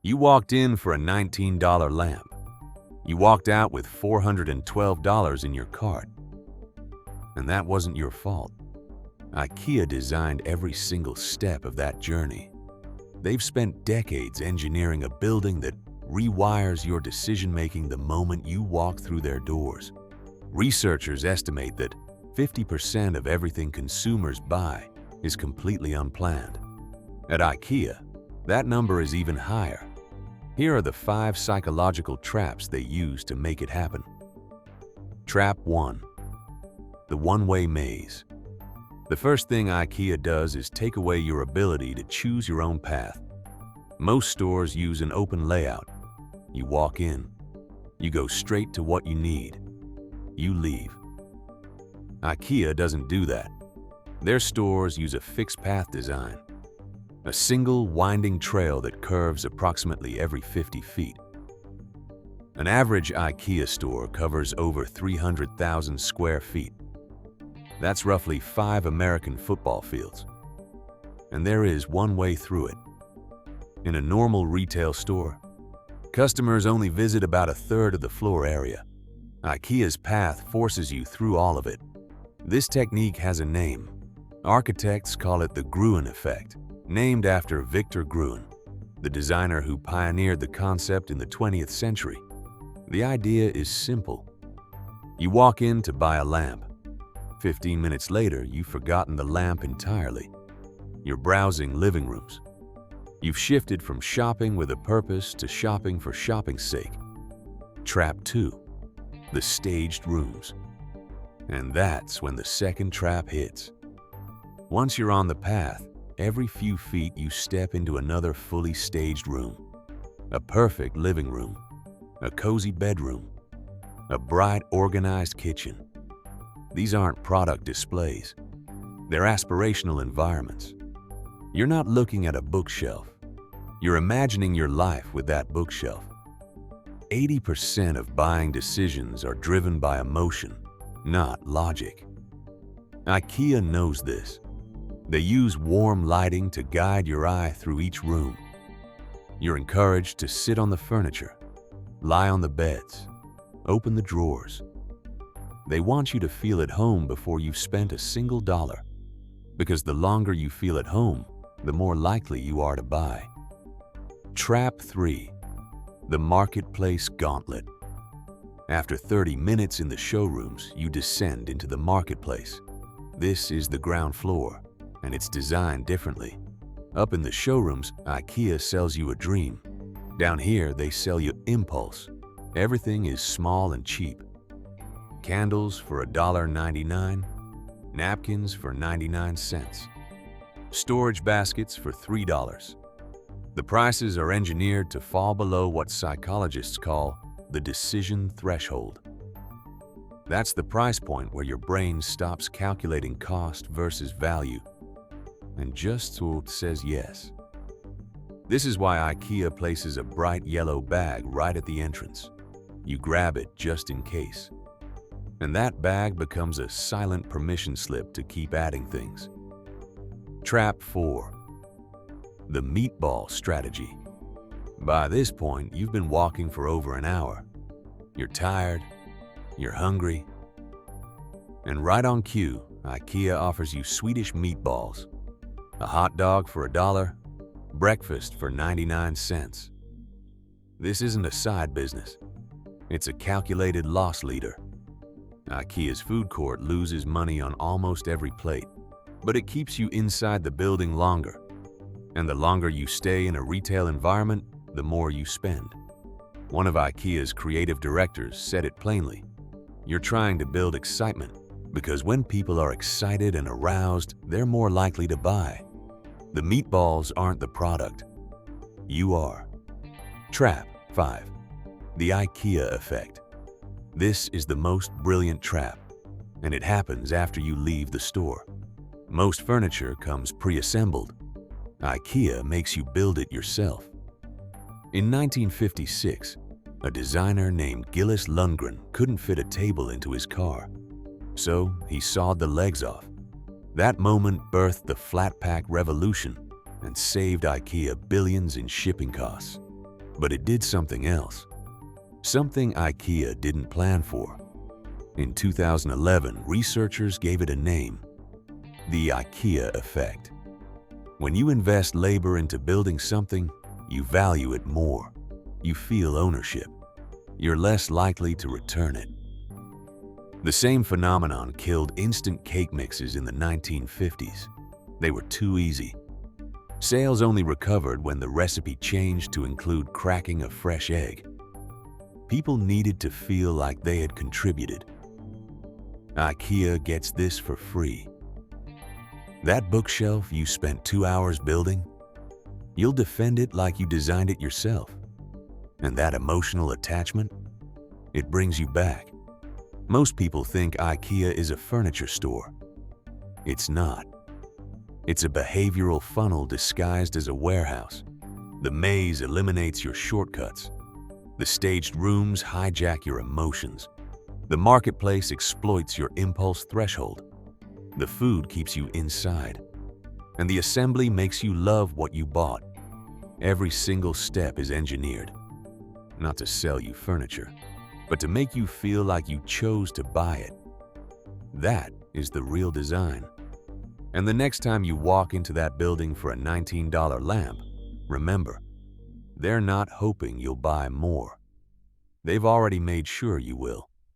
You walked in for a $19 lamp. You walked out with $412 in your cart. And that wasn't your fault. IKEA designed every single step of that journey. They've spent decades engineering a building that rewires your decision-making the moment you walk through their doors. Researchers estimate that 50% of everything consumers buy is completely unplanned. At IKEA, that number is even higher. Here are the 5 psychological traps they use to make it happen. Trap 1. The one-way maze. The first thing IKEA does is take away your ability to choose your own path. Most stores use an open layout. You walk in. You go straight to what you need. You leave. IKEA doesn't do that. Their stores use a fixed path design. A single winding trail that curves approximately every 50 feet. An average IKEA store covers over 300,000 square feet. That's roughly 5 American football fields. And there is one way through it. In a normal retail store, customers only visit about a third of the floor area. IKEA's path forces you through all of it. This technique has a name. Architects call it the Gruen Effect, named after Victor Gruen, the designer who pioneered the concept in the 20th century. The idea is simple. You walk in to buy a lamp. 15 minutes later, you've forgotten the lamp entirely. You're browsing living rooms. You've shifted from shopping with a purpose to shopping for shopping's sake. Trap 2. The staged rooms. And that's when the second trap hits. Once you're on the path, every few feet you step into another fully staged room. A perfect living room, a cozy bedroom, a bright, organized kitchen. These aren't product displays. They're aspirational environments. You're not looking at a bookshelf. You're imagining your life with that bookshelf. 80% of buying decisions are driven by emotion, not logic. IKEA knows this. They use warm lighting to guide your eye through each room. You're encouraged to sit on the furniture, lie on the beds, open the drawers. They want you to feel at home before you've spent a single dollar, because the longer you feel at home, the more likely you are to buy. Trap 3. The Marketplace Gauntlet. After 30 minutes in the showrooms, you descend into the marketplace. This is the ground floor, and it's designed differently. Up in the showrooms, IKEA sells you a dream. Down here, they sell you impulse. Everything is small and cheap. Candles for $1.99, napkins for 99 cents, storage baskets for $3. The prices are engineered to fall below what psychologists call the decision threshold. That's the price point where your brain stops calculating cost versus value and just says yes. This is why IKEA places a bright yellow bag right at the entrance. You grab it just in case. And that bag becomes a silent permission slip to keep adding things. Trap 4. The Meatball Strategy. By this point, you've been walking for over an hour. You're tired, you're hungry, and right on cue, IKEA offers you Swedish meatballs. A hot dog for $1, breakfast for 99 cents. This isn't a side business. It's a calculated loss leader. IKEA's food court loses money on almost every plate, but it keeps you inside the building longer. And the longer you stay in a retail environment, the more you spend. One of IKEA's creative directors said it plainly. You're trying to build excitement, because when people are excited and aroused, they're more likely to buy. The meatballs aren't the product. You are. Trap 5. The IKEA Effect. This is the most brilliant trap, and it happens after you leave the store. Most furniture comes pre-assembled. IKEA makes you build it yourself. In 1956, a designer named Gillis Lundgren couldn't fit a table into his car, so he sawed the legs off. That moment birthed the flat pack revolution and saved IKEA billions in shipping costs. But it did something else. Something IKEA didn't plan for. In 2011, researchers gave it a name: the IKEA Effect. When you invest labor into building something, you value it more. You feel ownership. You're less likely to return it. The same phenomenon killed instant cake mixes in the 1950s. They were too easy. Sales only recovered when the recipe changed to include cracking a fresh egg. People needed to feel like they had contributed. IKEA gets this for free. That bookshelf you spent 2 hours building, you'll defend it like you designed it yourself. And that emotional attachment, it brings you back. Most people think IKEA is a furniture store. It's not. It's a behavioral funnel disguised as a warehouse. The maze eliminates your shortcuts. The staged rooms hijack your emotions. The marketplace exploits your impulse threshold. The food keeps you inside. And the assembly makes you love what you bought. Every single step is engineered. Not to sell you furniture, but to make you feel like you chose to buy it. That is the real design. And the next time you walk into that building for a $19 lamp, remember, they're not hoping you'll buy more. They've already made sure you will.